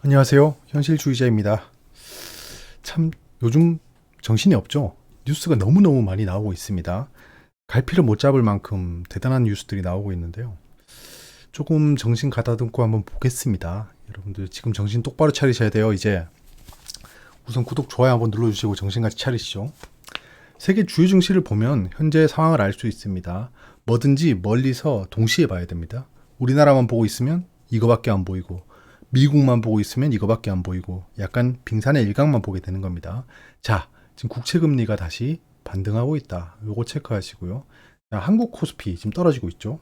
안녕하세요. 현실주의자입니다. 참 요즘 정신이 없죠. 뉴스가 너무너무 많이 나오고 있습니다. 갈피를 못 잡을 만큼 대단한 뉴스들이 나오고 있는데요. 조금 정신 가다듬고 한번 보겠습니다. 여러분들 지금 정신 똑바로 차리셔야 돼요. 이제 우선 구독, 좋아요 한번 눌러주시고 정신같이 차리시죠. 세계 주요 증시를 보면 현재 상황을 알 수 있습니다. 뭐든지 멀리서 동시에 봐야 됩니다. 우리나라만 보고 있으면 이거밖에 안 보이고 미국만 보고 있으면 이거밖에 안 보이고 약간 빙산의 일각만 보게 되는 겁니다. 자, 지금 국채금리가 다시 반등하고 있다. 요거 체크하시고요. 자, 한국 코스피 지금 떨어지고 있죠.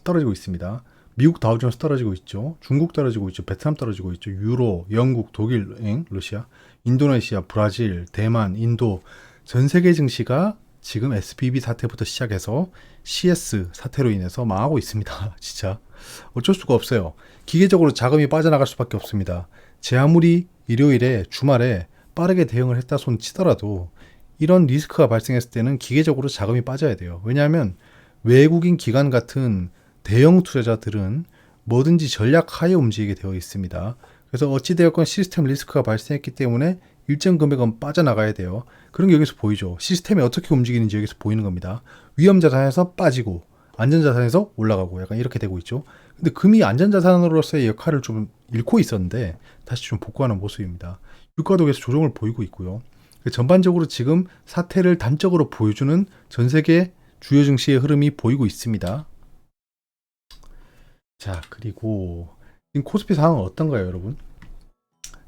떨어지고 있습니다. 미국 다우존스 떨어지고 있죠. 중국 떨어지고 있죠. 베트남 떨어지고 있죠. 유로, 영국, 독일, 러시아, 인도네시아, 브라질, 대만, 인도 전 세계 증시가 지금 SBB 사태부터 시작해서 CS 사태로 인해서 망하고 있습니다. 진짜 어쩔 수가 없어요. 기계적으로 자금이 빠져나갈 수밖에 없습니다. 제 아무리 일요일에 주말에 빠르게 대응을 했다 손 치더라도 이런 리스크가 발생했을 때는 기계적으로 자금이 빠져야 돼요. 왜냐하면 외국인 기관 같은 대형 투자자들은 뭐든지 전략하에 움직이게 되어 있습니다. 그래서 어찌되었건 시스템 리스크가 발생했기 때문에 일정 금액은 빠져나가야 돼요. 그런 게 여기서 보이죠. 시스템이 어떻게 움직이는지 여기서 보이는 겁니다. 위험자산에서 빠지고 안전자산에서 올라가고 약간 이렇게 되고 있죠. 근데 금이 안전자산으로서의 역할을 좀 잃고 있었는데 다시 좀 복구하는 모습입니다. 유가도 계속 조정을 보이고 있고요. 전반적으로 지금 사태를 단적으로 보여주는 전 세계 주요 증시의 흐름이 보이고 있습니다. 자, 그리고 지금 코스피 상황은 어떤가요, 여러분?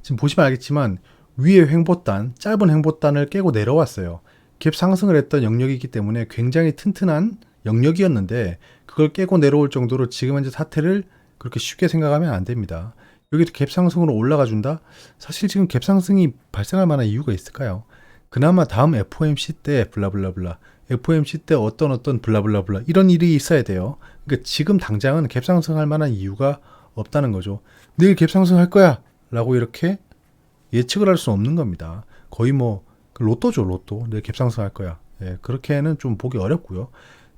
지금 보시면 알겠지만 위에 횡보단, 짧은 횡보단을 깨고 내려왔어요. 갭 상승을 했던 영역이기 때문에 굉장히 튼튼한 영역이었는데 그걸 깨고 내려올 정도로 지금 현재 사태를 그렇게 쉽게 생각하면 안 됩니다. 여기도 갭 상승으로 올라가 준다? 사실 지금 갭 상승이 발생할 만한 이유가 있을까요? 그나마 다음 FOMC 때 블라블라블라, FOMC 때 어떤 블라블라블라 이런 일이 있어야 돼요. 그러니까 지금 당장은 갭 상승할 만한 이유가 없다는 거죠. 내일 갭 상승할 거야 라고 이렇게 예측을 할 수 없는 겁니다. 거의 뭐 로또죠, 로또. 내일 갭 상승할 거야. 예, 그렇게는 좀 보기 어렵고요.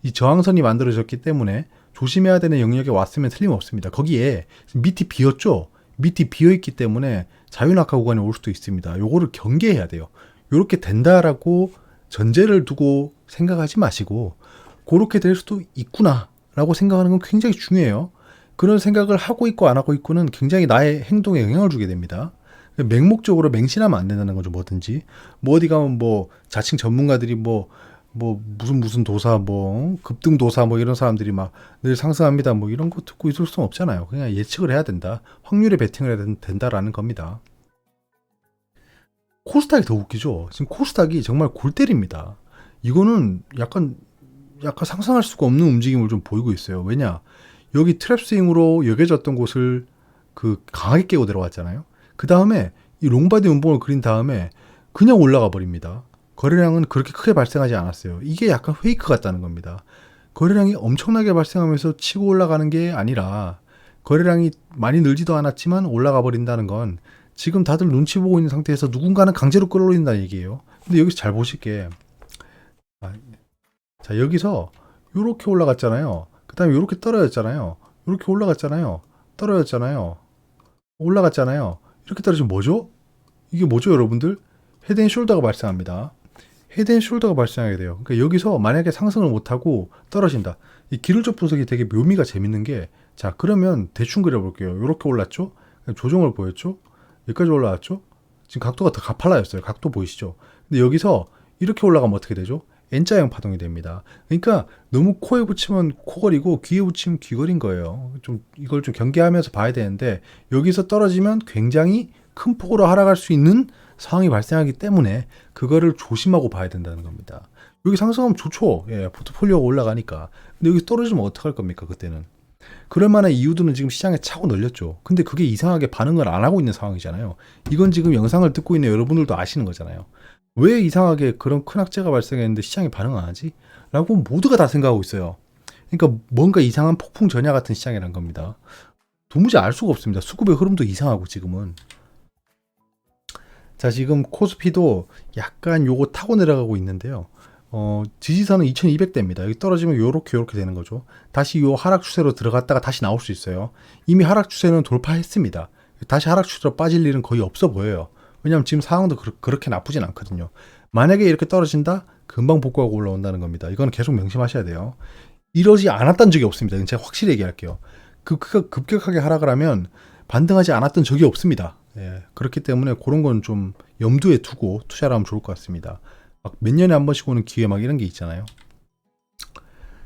이 저항선이 만들어졌기 때문에 조심해야 되는 영역에 왔으면 틀림없습니다. 거기에 밑이 비었죠. 밑이 비어있기 때문에 자유낙하 구간이 올 수도 있습니다. 요거를 경계해야 돼요. 요렇게 된다라고 전제를 두고 생각하지 마시고 그렇게 될 수도 있구나 라고 생각하는 건 굉장히 중요해요. 그런 생각을 하고 있고 안 하고 있고는 굉장히 나의 행동에 영향을 주게 됩니다. 맹목적으로 맹신하면 안 된다는 거죠. 뭐든지 뭐 어디 가면 뭐 자칭 전문가들이 뭐 무슨 도사 뭐 급등 도사 뭐 이런 사람들이 막 늘 상승합니다 뭐 이런 거 듣고 있을 수는 없잖아요. 그냥 예측을 해야 된다. 확률에 베팅을 해야 된다라는 겁니다. 코스닥이 더 웃기죠. 지금 코스닥이 정말 골 때립니다. 이거는 약간 상상할 수가 없는 움직임을 좀 보이고 있어요. 왜냐? 여기 트랩 스윙으로 여겨졌던 곳을 그 강하게 깨고 내려왔잖아요. 그 다음에 이 롱바디 음봉을 그린 다음에 그냥 올라가 버립니다. 거래량은 그렇게 크게 발생하지 않았어요. 이게 약간 페이크 같다는 겁니다. 거래량이 엄청나게 발생하면서 치고 올라가는 게 아니라 거래량이 많이 늘지도 않았지만 올라가 버린다는 건 지금 다들 눈치 보고 있는 상태에서 누군가는 강제로 끌어올린다는 얘기예요. 근데 여기서 잘 보실게. 자, 여기서 요렇게 올라갔잖아요. 그 다음에 요렇게 떨어졌잖아요. 요렇게 올라갔잖아요. 떨어졌잖아요. 올라갔잖아요. 이렇게 떨어지면 뭐죠? 이게 뭐죠, 여러분들? 헤드앤숄더가 발생합니다. 헤드앤숄더가 발생하게 돼요. 그러니까 여기서 만약에 상승을 못하고 떨어진다. 이 기술적 분석이 되게 묘미가 재밌는 게, 자, 그러면 대충 그려볼게요. 이렇게 올랐죠? 조정을 보였죠? 여기까지 올라왔죠? 지금 각도가 더 가팔라였어요. 각도 보이시죠? 근데 여기서 이렇게 올라가면 어떻게 되죠? N자형 파동이 됩니다. 그러니까 너무 코에 붙이면 코걸이고 귀에 붙이면 귀걸인 거예요. 좀 이걸 좀 경계하면서 봐야 되는데 여기서 떨어지면 굉장히 큰 폭으로 하락할 수 있는 상황이 발생하기 때문에 그거를 조심하고 봐야 된다는 겁니다. 여기 상승하면 좋죠. 예, 포트폴리오가 올라가니까. 근데 여기 떨어지면 어떡할 겁니까, 그때는? 그럴 만한 이유들은 지금 시장에 차고 널렸죠. 근데 그게 이상하게 반응을 안 하고 있는 상황이잖아요. 이건 지금 영상을 듣고 있는 여러분들도 아시는 거잖아요. 왜 이상하게 그런 큰 악재가 발생했는데 시장이 반응 안 하지? 라고 모두가 다 생각하고 있어요. 그러니까 뭔가 이상한 폭풍 전야 같은 시장이란 겁니다. 도무지 알 수가 없습니다. 수급의 흐름도 이상하고 지금은. 자, 지금 코스피도 약간 요거 타고 내려가고 있는데요. 지지선은 2200대입니다. 여기 떨어지면 요렇게 되는 거죠. 다시 요 하락 추세로 들어갔다가 다시 나올 수 있어요. 이미 하락 추세는 돌파했습니다. 다시 하락 추세로 빠질 일은 거의 없어 보여요. 왜냐하면 지금 상황도 그렇게 나쁘진 않거든요. 만약에 이렇게 떨어진다? 금방 복구하고 올라온다는 겁니다. 이건 계속 명심하셔야 돼요. 이러지 않았던 적이 없습니다. 제가 확실히 얘기할게요. 급격하게 하락을 하면 반등하지 않았던 적이 없습니다. 예, 그렇기 때문에 그런 건 좀 염두에 두고 투자를 하면 좋을 것 같습니다. 막 몇 년에 한 번씩 오는 기회 막 이런 게 있잖아요.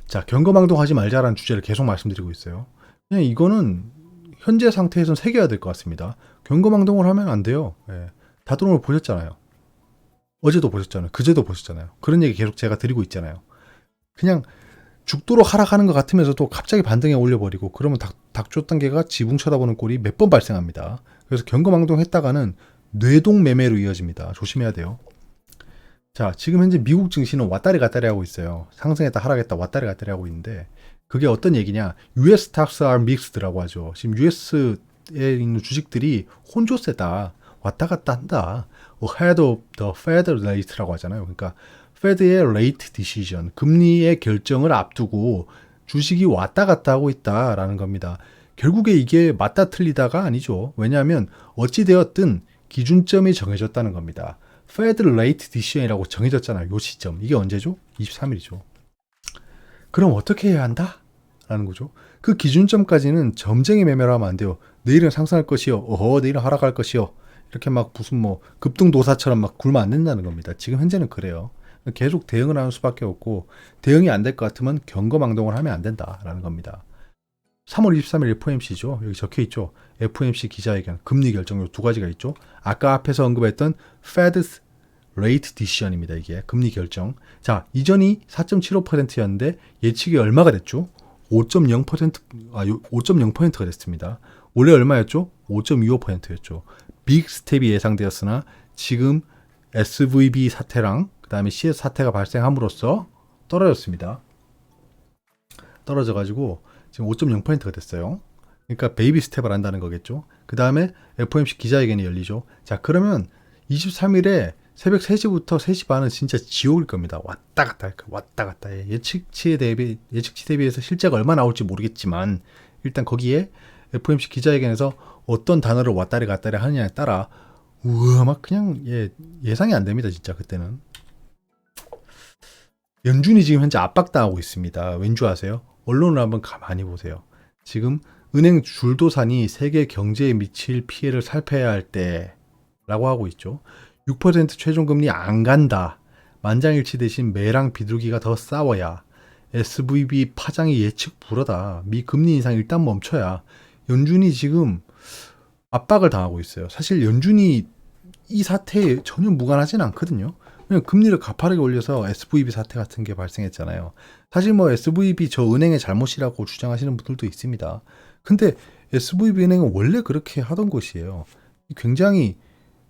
자, 경거망동하지 말자라는 주제를 계속 말씀드리고 있어요. 그냥 이거는 현재 상태에선 새겨야 될 것 같습니다. 경거망동을 하면 안 돼요. 예, 다들어오는 걸 보셨잖아요. 어제도 보셨잖아요. 그제도 보셨잖아요. 그런 얘기 계속 제가 드리고 있잖아요. 그냥 죽도록 하락하는 것 같으면서도 갑자기 반등에 올려버리고 그러면 닥조 단계가 지붕 쳐다보는 꼴이 몇 번 발생합니다. 그래서 경거망동했다가는 뇌동 매매로 이어집니다. 조심해야 돼요. 자, 지금 현재 미국 증시는 왔다리 갔다리 하고 있어요. 상승했다 하락했다 왔다리 갔다리 하고 있는데 그게 어떤 얘기냐? US stocks are mixed라고 하죠. 지금 US에 있는 주식들이 혼조세다. 왔다 갔다 한다. Ahead of the Fed rate라고 하잖아요. 그러니까 Fed의 rate decision, 금리의 결정을 앞두고 주식이 왔다 갔다 하고 있다라는 겁니다. 결국에 이게 맞다 틀리다가 아니죠. 왜냐하면 어찌되었든 기준점이 정해졌다는 겁니다. Fed rate decision이라고 정해졌잖아요. 요 시점. 이게 언제죠? 23일이죠. 그럼 어떻게 해야 한다? 라는 거죠. 그 기준점까지는 점쟁이 매매를 하면 안 돼요. 내일은 상승할 것이요. 내일은 하락할 것이요. 이렇게 막 무슨 뭐 급등도사처럼 막 굴면 안 된다는 겁니다. 지금 현재는 그래요. 계속 대응을 하는 수밖에 없고 대응이 안 될 것 같으면 경거망동을 하면 안 된다라는 겁니다. 3월 23일 FOMC죠. 여기 적혀 있죠. FOMC 기자회견, 금리 결정 요 두 가지가 있죠. 아까 앞에서 언급했던 Fed's rate decision입니다. 이게 금리 결정. 자, 이전이 4.75%였는데 예측이 얼마가 됐죠? 5.0%가 됐습니다. 원래 얼마였죠? 5.25%였죠. 빅 스텝이 예상되었으나 지금 SVB 사태랑 그다음에 CS 사태가 발생함으로써 떨어졌습니다. 떨어져가지고 지금 5.0%가 됐어요. 그러니까 베이비 스텝을 한다는 거겠죠. 그 다음에 FOMC 기자회견이 열리죠. 자, 그러면 23일에 새벽 3시부터 3시 반은 진짜 지옥일 겁니다. 왔다 갔다 할까, 왔다 갔다 해. 예측치 대비해서 실제가 얼마 나올지 모르겠지만 일단 거기에 FOMC 기자회견에서 어떤 단어를 왔다리 갔다리 하느냐에 따라 우와 막 그냥 예상이 안 됩니다. 진짜 그때는. 연준이 지금 현재 압박당하고 있습니다. 왠지 아세요? 언론을 한번 가만히 보세요. 지금 은행 줄도산이 세계 경제에 미칠 피해를 살펴야 할 때라고 하고 있죠. 6% 최종금리 안 간다. 만장일치 대신 매랑 비둘기가 더 싸워야. SVB 파장이 예측 불허다. 미 금리 인상 일단 멈춰야. 연준이 지금 압박을 당하고 있어요. 사실 연준이 이 사태에 전혀 무관하진 않거든요. 그냥 금리를 가파르게 올려서 SVB 사태 같은 게 발생했잖아요. 사실 뭐 SVB 저 은행의 잘못이라고 주장하시는 분들도 있습니다. 근데 SVB 은행은 원래 그렇게 하던 곳이에요. 굉장히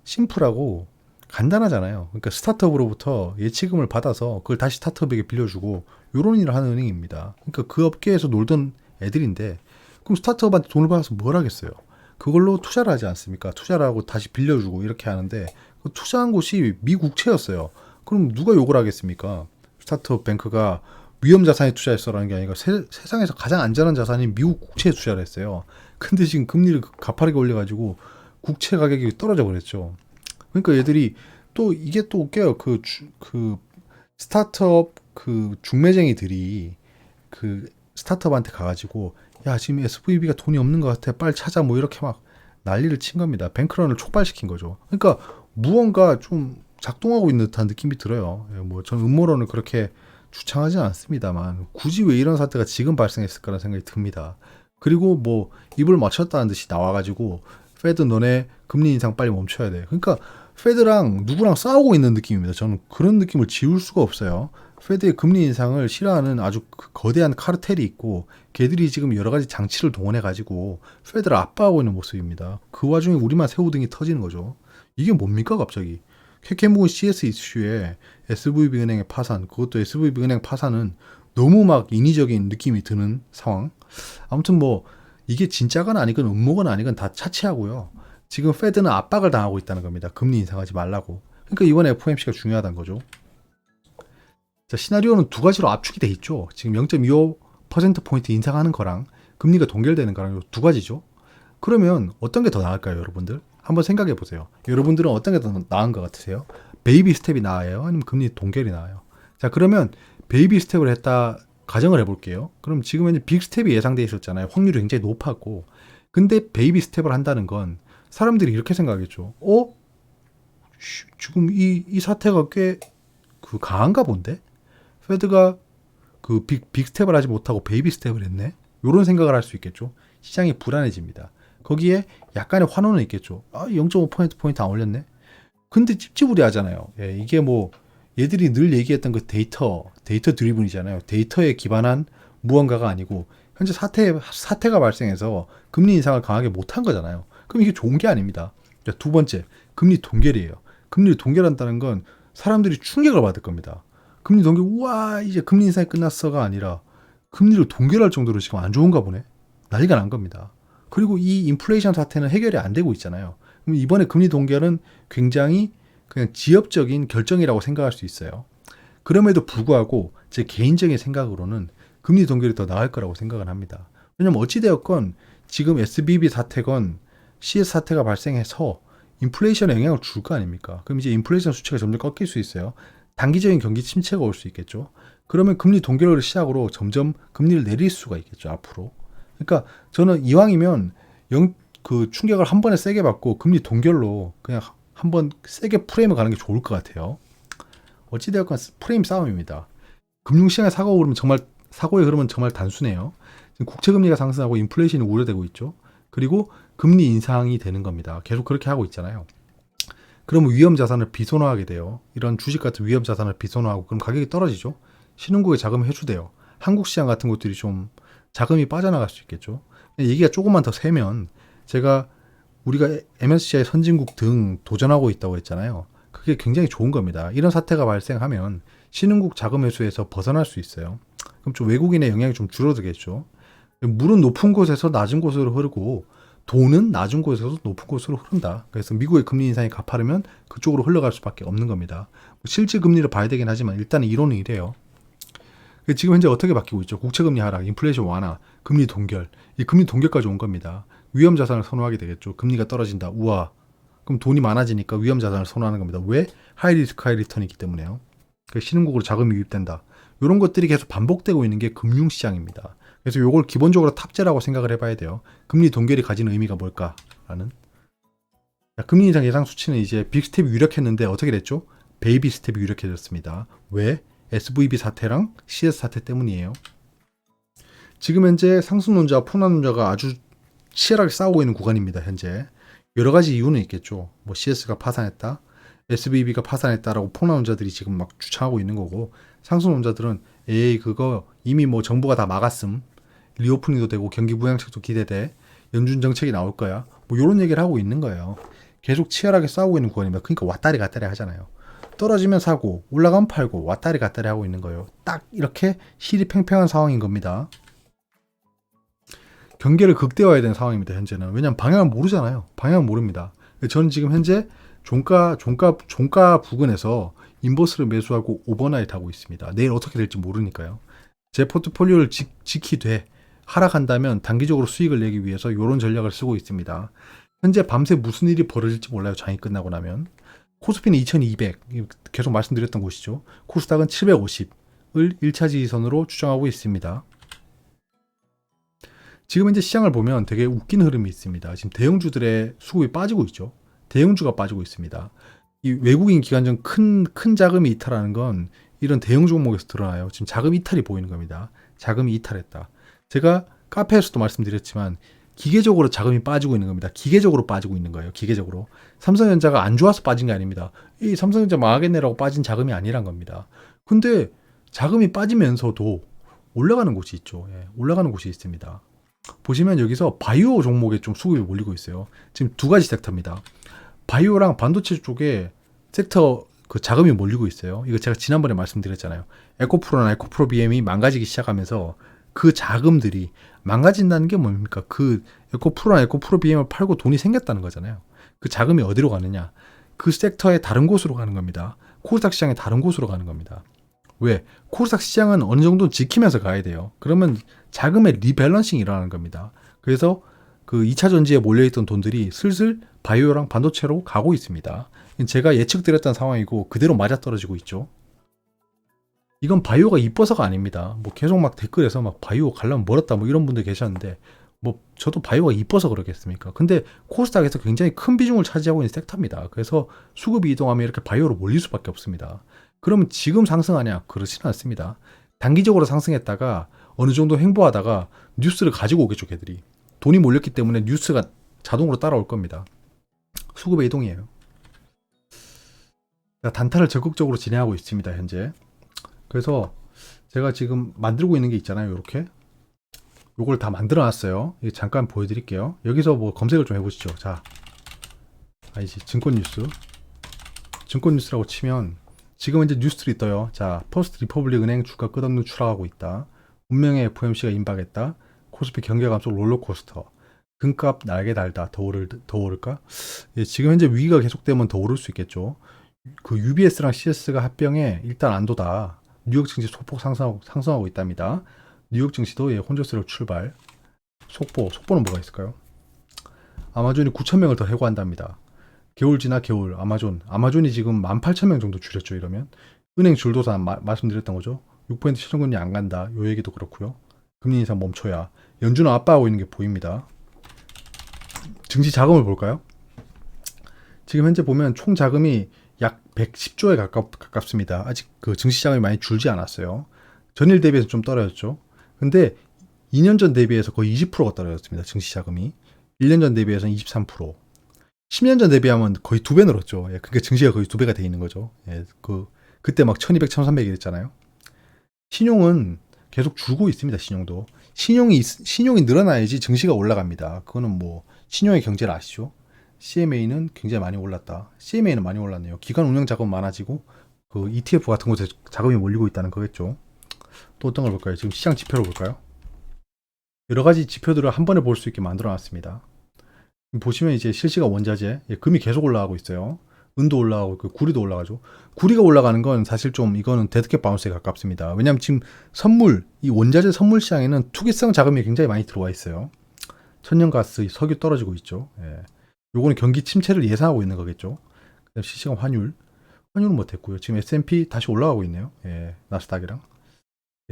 심플하고 간단하잖아요. 그러니까 스타트업으로부터 예치금을 받아서 그걸 다시 스타트업에게 빌려주고 이런 일을 하는 은행입니다. 그러니까 그 업계에서 놀던 애들인데 그럼 스타트업한테 돈을 받아서 뭘 하겠어요? 그걸로 투자를 하지 않습니까? 투자를 하고 다시 빌려주고 이렇게 하는데 그 투자한 곳이 미국채였어요. 그럼 누가 욕을 하겠습니까? 스타트업 뱅크가 위험 자산에 투자했어라는 게 아니라 세상에서 가장 안전한 자산인 미국 국채에 투자를 했어요. 근데 지금 금리를 가파르게 올려가지고 국채 가격이 떨어져 버렸죠. 그러니까 얘들이 또 이게 또 웃겨요. 그 스타트업 그 중매쟁이들이 그 스타트업한테 가가지고 야 지금 SVB가 돈이 없는 것 같아 빨리 찾아 뭐 이렇게 막 난리를 친 겁니다. 뱅크런을 촉발시킨 거죠. 그러니까 무언가 좀 작동하고 있는 듯한 느낌이 들어요. 뭐 저는 음모론을 그렇게 주창하지는 않습니다만 굳이 왜 이런 사태가 지금 발생했을까라는 생각이 듭니다. 그리고 뭐 입을 맞췄다는 듯이 나와가지고 페드 너네 금리 인상 빨리 멈춰야 돼. 그러니까 페드랑 누구랑 싸우고 있는 느낌입니다. 저는 그런 느낌을 지울 수가 없어요. 페드의 금리 인상을 싫어하는 아주 거대한 카르텔이 있고 걔들이 지금 여러 가지 장치를 동원해 가지고 페드를 압박하고 있는 모습입니다. 그 와중에 우리만 새우등이 터지는 거죠. 이게 뭡니까 갑자기? 케케모건 CS 이슈에 SVB 은행의 파산, 그것도 SVB 은행 파산은 너무 막 인위적인 느낌이 드는 상황. 아무튼 뭐 이게 진짜건 아니건 음모건 아니건 다 차치하고요. 지금 페드는 압박을 당하고 있다는 겁니다. 금리 인상하지 말라고. 그러니까 이번 FOMC가 중요하다는 거죠. 자, 시나리오는 두 가지로 압축이 돼 있죠. 지금 0.25%포인트 인상하는 거랑 금리가 동결되는 거랑 두 가지죠. 그러면 어떤 게 더 나을까요, 여러분들? 한번 생각해 보세요. 여러분들은 어떤 게 더 나은 것 같으세요? 베이비 스텝이 나아요? 아니면 금리 동결이 나아요? 자, 그러면 베이비 스텝을 했다 가정을 해볼게요. 그럼 지금 이제 빅 스텝이 예상돼 있었잖아요. 확률이 굉장히 높았고, 근데 베이비 스텝을 한다는 건 사람들이 이렇게 생각하겠죠. 지금 이 사태가 꽤 그 강한가 본데? 페드가 그 빅 스텝을 하지 못하고 베이비 스텝을 했네? 요런 생각을 할 수 있겠죠. 시장이 불안해집니다. 거기에 약간의 환호는 있겠죠. 0.5%포인트 안 올렸네? 근데 찝찝우리 하잖아요. 예, 이게 뭐 얘들이 늘 얘기했던 그 데이터 드리븐이잖아요. 데이터에 기반한 무언가가 아니고 현재 사태가 발생해서 금리 인상을 강하게 못한 거잖아요. 그럼 이게 좋은 게 아닙니다. 자, 두 번째, 금리 동결이에요. 금리를 동결한다는 건 사람들이 충격을 받을 겁니다. 금리 동결, 우와, 이제 금리 인상이 끝났어가 아니라 금리를 동결할 정도로 지금 안 좋은가 보네. 난리가 난 겁니다. 그리고 이 인플레이션 사태는 해결이 안 되고 있잖아요. 그럼 이번에 금리 동결은 굉장히 그냥 지엽적인 결정이라고 생각할 수 있어요. 그럼에도 불구하고 제 개인적인 생각으로는 금리 동결이 더 나을 거라고 생각을 합니다. 왜냐면 어찌되었건 지금 SBB 사태건 CS 사태가 발생해서 인플레이션에 영향을 줄 거 아닙니까? 그럼 이제 인플레이션 수치가 점점 꺾일 수 있어요. 단기적인 경기 침체가 올 수 있겠죠. 그러면 금리 동결을 시작으로 점점 금리를 내릴 수가 있겠죠, 앞으로. 그러니까 저는 이왕이면 그 충격을 한 번에 세게 받고 금리 동결로 그냥 한번 세게 프레임을 가는 게 좋을 것 같아요. 어찌되었건 프레임 싸움입니다. 금융시장의 사고의 흐름은 정말 단순해요. 지금 국채금리가 상승하고 인플레이션이 우려되고 있죠. 그리고 금리 인상이 되는 겁니다. 계속 그렇게 하고 있잖아요. 그러면 위험 자산을 비선호하게 돼요. 이런 주식 같은 위험 자산을 비선호하고 그럼 가격이 떨어지죠. 신흥국에 자금을 해주대요. 한국 시장 같은 것들이 좀 자금이 빠져나갈 수 있겠죠. 얘기가 조금만 더 세면 우리가 MSCI 선진국 등 도전하고 있다고 했잖아요. 그게 굉장히 좋은 겁니다. 이런 사태가 발생하면 신흥국 자금 회수에서 벗어날 수 있어요. 그럼 좀 외국인의 영향이 좀 줄어들겠죠. 물은 높은 곳에서 낮은 곳으로 흐르고 돈은 낮은 곳에서 높은 곳으로 흐른다. 그래서 미국의 금리 인상이 가파르면 그쪽으로 흘러갈 수밖에 없는 겁니다. 실질 금리를 봐야 되긴 하지만 일단은 이론은 이래요. 지금 현재 어떻게 바뀌고 있죠? 국채금리 하락, 인플레이션 완화, 금리 동결. 이 금리 동결까지 온 겁니다. 위험 자산을 선호하게 되겠죠. 금리가 떨어진다. 우와. 그럼 돈이 많아지니까 위험 자산을 선호하는 겁니다. 왜? 하이 리스크 하이 리턴이기 때문에요. 신흥국으로 자금이 유입된다. 이런 것들이 계속 반복되고 있는 게 금융시장입니다. 그래서 이걸 기본적으로 탑재라고 생각을 해봐야 돼요. 금리 동결이 가지는 의미가 뭘까라는. 금리 인상 예상 수치는 이제 빅 스텝이 유력했는데 어떻게 됐죠? 베이비 스텝이 유력해졌습니다. 왜? SVB 사태랑 CS 사태 때문이에요. 지금 현재 상승론자와 폭락론자가 아주 치열하게 싸우고 있는 구간입니다. 현재 여러 가지 이유는 있겠죠. 뭐 CS가 파산했다, SVB가 파산했다라고 폭락론자들이 지금 막 주창하고 있는 거고, 상승론자들은 그거 이미 뭐 정부가 다 막았음, 리오프닝도 되고 경기 부양책도 기대돼, 연준 정책이 나올 거야, 뭐 이런 얘기를 하고 있는 거예요. 계속 치열하게 싸우고 있는 구간입니다. 그러니까 왔다리 갔다리 하잖아요. 떨어지면 사고, 올라가면 팔고, 왔다리 갔다리 하고 있는 거예요. 딱 이렇게 실이 팽팽한 상황인 겁니다. 경계를 극대화해야 되는 상황입니다. 현재는. 왜냐하면 방향을 모르잖아요. 방향을 모릅니다. 저는 지금 현재 종가 부근에서 인버스를 매수하고 오버나잇 하고 있습니다. 내일 어떻게 될지 모르니까요. 제 포트폴리오를 지키되 하락한다면 단기적으로 수익을 내기 위해서 이런 전략을 쓰고 있습니다. 현재 밤새 무슨 일이 벌어질지 몰라요. 장이 끝나고 나면. 코스피는 2200, 계속 말씀드렸던 곳이죠. 코스닥은 750을 1차 지지선으로 추정하고 있습니다. 지금 현재 시장을 보면 되게 웃긴 흐름이 있습니다. 지금 대형주들의 수급이 빠지고 있죠. 대형주가 빠지고 있습니다. 이 외국인 기관중 큰 자금이 이탈하는 건 이런 대형 종목에서 드러나요. 지금 자금 이탈이 보이는 겁니다. 자금이 이탈했다. 제가 카페에서도 말씀드렸지만 기계적으로 자금이 빠지고 있는 겁니다. 기계적으로 빠지고 있는 거예요. 기계적으로. 삼성전자가 안 좋아서 빠진 게 아닙니다. 이 삼성전자 망하겠네라고 빠진 자금이 아니란 겁니다. 근데 자금이 빠지면서도 올라가는 곳이 있죠. 올라가는 곳이 있습니다. 보시면 여기서 바이오 종목에 좀 수급이 몰리고 있어요. 지금 두 가지 섹터입니다. 바이오랑 반도체 쪽에 섹터 그 자금이 몰리고 있어요. 이거 제가 지난번에 말씀드렸잖아요. 에코프로나 에코프로 BM이 망가지기 시작하면서 그 자금들이 망가진다는 게 뭡니까? 그 에코프로나 에코프로 BM을 팔고 돈이 생겼다는 거잖아요. 그 자금이 어디로 가느냐? 그 섹터의 다른 곳으로 가는 겁니다. 코스닥 시장의 다른 곳으로 가는 겁니다. 왜? 코스닥 시장은 어느 정도 지키면서 가야 돼요. 그러면 자금의 리밸런싱이 일어나는 겁니다. 그래서 그 2차 전지에 몰려있던 돈들이 슬슬 바이오랑 반도체로 가고 있습니다. 제가 예측드렸던 상황이고 그대로 맞아떨어지고 있죠. 이건 바이오가 이뻐서가 아닙니다. 뭐 계속 막 댓글에서 막 바이오 가려면 멀었다 뭐 이런 분들 계셨는데 뭐 저도 바이오가 이뻐서 그러겠습니까? 근데 코스닥에서 굉장히 큰 비중을 차지하고 있는 섹터입니다. 그래서 수급이 이동하면 이렇게 바이오로 몰릴 수밖에 없습니다. 그러면 지금 상승하냐? 그렇지는 않습니다. 단기적으로 상승했다가 어느 정도 횡보하다가 뉴스를 가지고 오겠죠, 걔들이. 돈이 몰렸기 때문에 뉴스가 자동으로 따라올 겁니다. 수급의 이동이에요. 단타를 적극적으로 진행하고 있습니다, 현재. 그래서 제가 지금 만들고 있는 게 있잖아요, 이렇게. 요걸 다 만들어 놨어요. 잠깐 보여드릴게요. 여기서 뭐 검색을 좀 해보시죠. 자, 아니지, 증권 뉴스. 증권 뉴스라고 치면 지금 이제 뉴스들이 떠요. 자, 퍼스트 리퍼블릭 은행 주가 끝없는 추락하고 있다. 운명의 FOMC가 임박했다. 코스피 경기 감소 롤러코스터. 금값 날개 달다. 더 오를까? 예, 지금 현재 위기가 계속되면 더 오를 수 있겠죠. 그 UBS랑 CS가 합병해 일단 안도다. 뉴욕 증시 소폭 상승하고 있답니다. 뉴욕 증시도 예, 혼조세로 출발. 속보는 뭐가 있을까요? 아마존이 9,000명을 더 해고한답니다. 겨울 지나 겨울 아마존이 지금 18,000명 정도 줄였죠. 이러면 은행 줄도사 말씀드렸던 거죠. 6% 최저금리 안 간다. 요 얘기도 그렇고요. 금리 인상 멈춰야. 연준은 압박하고 있는 게 보입니다. 증시 자금을 볼까요? 지금 현재 보면 총 자금이 약 110조에 가깝습니다. 아직 그 증시 자금이 많이 줄지 않았어요. 전일 대비해서 좀 떨어졌죠. 근데 2년 전 대비해서 거의 20%가 떨어졌습니다. 증시 자금이. 1년 전 대비해서는 23%. 10년 전 대비하면 거의 2배 늘었죠. 예, 그러니까 증시가 거의 2배가 돼 있는 거죠. 예, 그때 막 1200, 1300 이랬잖아요. 신용은 계속 줄고 있습니다. 신용도. 신용이 늘어나야지 증시가 올라갑니다. 그거는 뭐 신용의 경제를 아시죠? CMA는 굉장히 많이 올랐다. CMA는 많이 올랐네요. 기관 운영 자금 많아지고 그 ETF 같은 곳에 자금이 몰리고 있다는 거겠죠. 또 어떤 걸 볼까요? 지금 시장 지표를 볼까요? 여러 가지 지표들을 한 번에 볼 수 있게 만들어 놨습니다. 보시면 이제 실시간 원자재, 예, 금이 계속 올라가고 있어요. 은도 올라가고 있고 구리도 올라가죠. 구리가 올라가는 건 사실 좀 이거는 데드캣 바운스에 가깝습니다. 왜냐하면 지금 이 원자재 선물 시장에는 투기성 자금이 굉장히 많이 들어와 있어요. 천연가스, 석유 떨어지고 있죠. 예. 요거는 경기 침체를 예상하고 있는 거겠죠. 그다음 실시간 환율은 못했고요. 지금 S&P 다시 올라가고 있네요. 예, 나스닥이랑.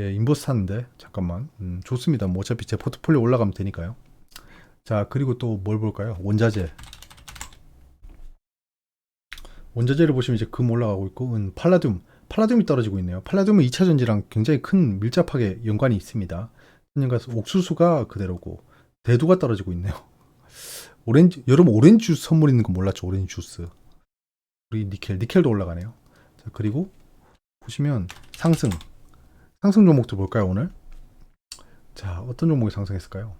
예, 인버스 샀는데 잠깐만. 좋습니다. 뭐 어차피 제 포트폴리오 올라가면 되니까요. 자, 그리고 또 뭘 볼까요? 원자재를 보시면 이제 금 올라가고 있고, 팔라듐이 떨어지고 있네요. 팔라듐은 2차 전지랑 굉장히 큰 밀접하게 연관이 있습니다. 천연가스, 옥수수가 그대로고, 대두가 떨어지고 있네요. 여러분 오렌지 주스 선물 있는 거 몰랐죠? 오렌지 주스. 우리 니켈도 올라가네요. 자, 그리고 보시면 상승 종목들 볼까요, 오늘? 자, 어떤 종목이 상승했을까요?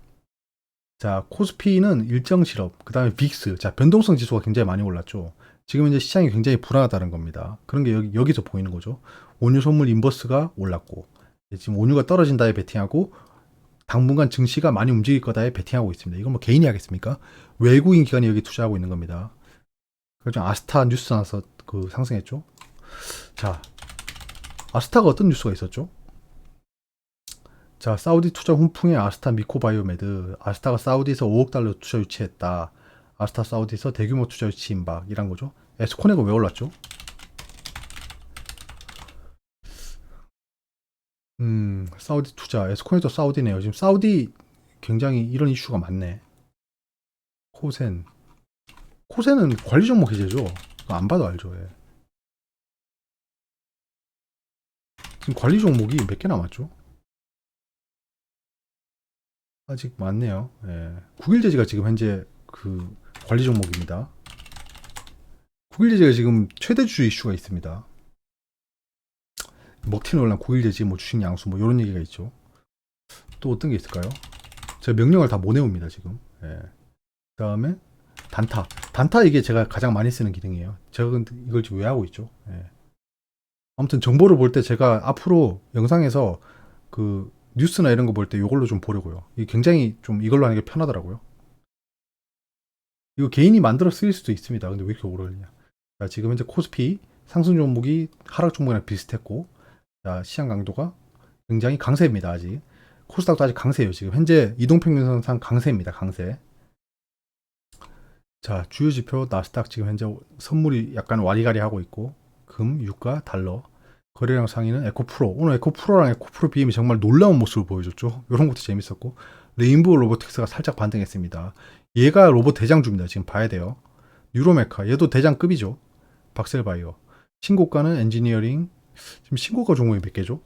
자, 코스피는 일정 실업, 그 다음에 빅스. 자, 변동성 지수가 굉장히 많이 올랐죠. 지금 이제 시장이 굉장히 불안하다는 겁니다. 그런 게 여기서 보이는 거죠. 원유 선물 인버스가 올랐고, 지금 원유가 떨어진다에 베팅하고, 당분간 증시가 많이 움직일 거다에 베팅하고 있습니다. 이건 뭐 개인이 하겠습니까? 외국인 기관이 여기 투자하고 있는 겁니다. 그래서 아스타 뉴스 나서 그 상승했죠. 자, 아스타가 어떤 뉴스가 있었죠? 자, 사우디 투자 훈풍에 아스타 미코바이오메드. 아스타가 사우디에서 5억 달러 투자 유치했다. 아스타 사우디에서 대규모 투자 유치 임박. 이란 거죠. 에스코넥은 왜 올랐죠? 사우디 투자. 에스코넥도 사우디네요. 지금 사우디 굉장히 이런 이슈가 많네. 코센은 관리 종목 해제죠. 안 봐도 알죠. 예. 지금 관리 종목이 몇 개 남았죠? 아직 많네요. 예. 국일제지가 지금 현재 그 관리 종목입니다. 국일제지가 지금 최대주 이슈가 있습니다. 먹튀 논란, 국일제지, 뭐 주식 양수, 뭐 이런 얘기가 있죠. 또 어떤 게 있을까요? 제가 명령을 다 못 외웁니다 지금. 예. 그다음에 단타 이게 제가 가장 많이 쓰는 기능이에요. 제가 근데 이걸 지금 왜 하고 있죠? 예. 아무튼 정보를 볼 때 제가 앞으로 영상에서 그 뉴스나 이런 거 볼 때 이걸로 좀 보려고요. 이게 굉장히 좀 이걸로 하는 게 편하더라고요. 이거 개인이 만들어 쓰일 수도 있습니다. 근데 왜 이렇게 오래 걸리냐? 자, 지금 현재 코스피 상승 종목이 하락 종목이랑 비슷했고, 자, 시장 강도가 굉장히 강세입니다. 아직 코스닥도 아직 강세예요. 지금 현재 이동평균선상 강세입니다. 강세. 자, 주요 지표 나스닥 지금 현재 선물이 약간 와리가리 하고 있고, 금, 유가, 달러, 거래량 상위는 에코프로. 오늘 에코프로랑 에코프로 BM이 정말 놀라운 모습을 보여줬죠. 이런 것도 재밌었고, 레인보우 로보틱스가 살짝 반등했습니다. 얘가 로봇 대장주입니다. 지금 봐야 돼요. 유로메카, 얘도 대장급이죠. 박셀바이오. 신고가는 엔지니어링. 지금 신고가 종목이 몇 개죠?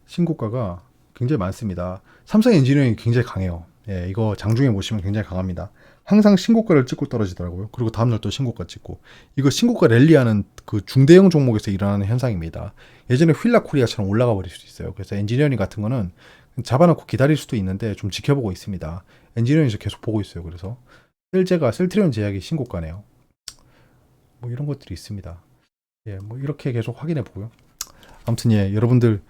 신고가가 굉장히 많습니다. 삼성 엔지니어링이 굉장히 강해요. 예, 이거 장중에 보시면 굉장히 강합니다. 항상 신고가를 찍고 떨어지더라고요. 그리고 다음날 또 신고가 찍고. 이거 신고가 랠리하는 그 중대형 종목에서 일어나는 현상입니다. 예전에 휠라 코리아처럼 올라가 버릴 수 있어요. 그래서 엔지니어링 같은 거는 잡아놓고 기다릴 수도 있는데 좀 지켜보고 있습니다. 엔지니어링에서 계속 보고 있어요. 그래서 셀트리온 제약이 신고가네요. 뭐 이런 것들이 있습니다. 예, 뭐 이렇게 계속 확인해 보고요. 아무튼 예, 여러분들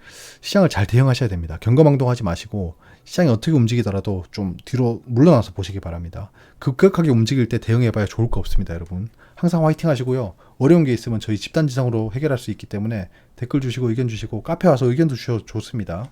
시장을 잘 대응하셔야 됩니다. 경거망동하지 마시고 시장이 어떻게 움직이더라도 좀 뒤로 물러나서 보시기 바랍니다. 급격하게 움직일 때 대응해봐야 좋을 거 없습니다, 여러분. 항상 화이팅 하시고요. 어려운 게 있으면 저희 집단지성으로 해결할 수 있기 때문에 댓글 주시고 의견 주시고 카페 와서 의견도 주셔도 좋습니다.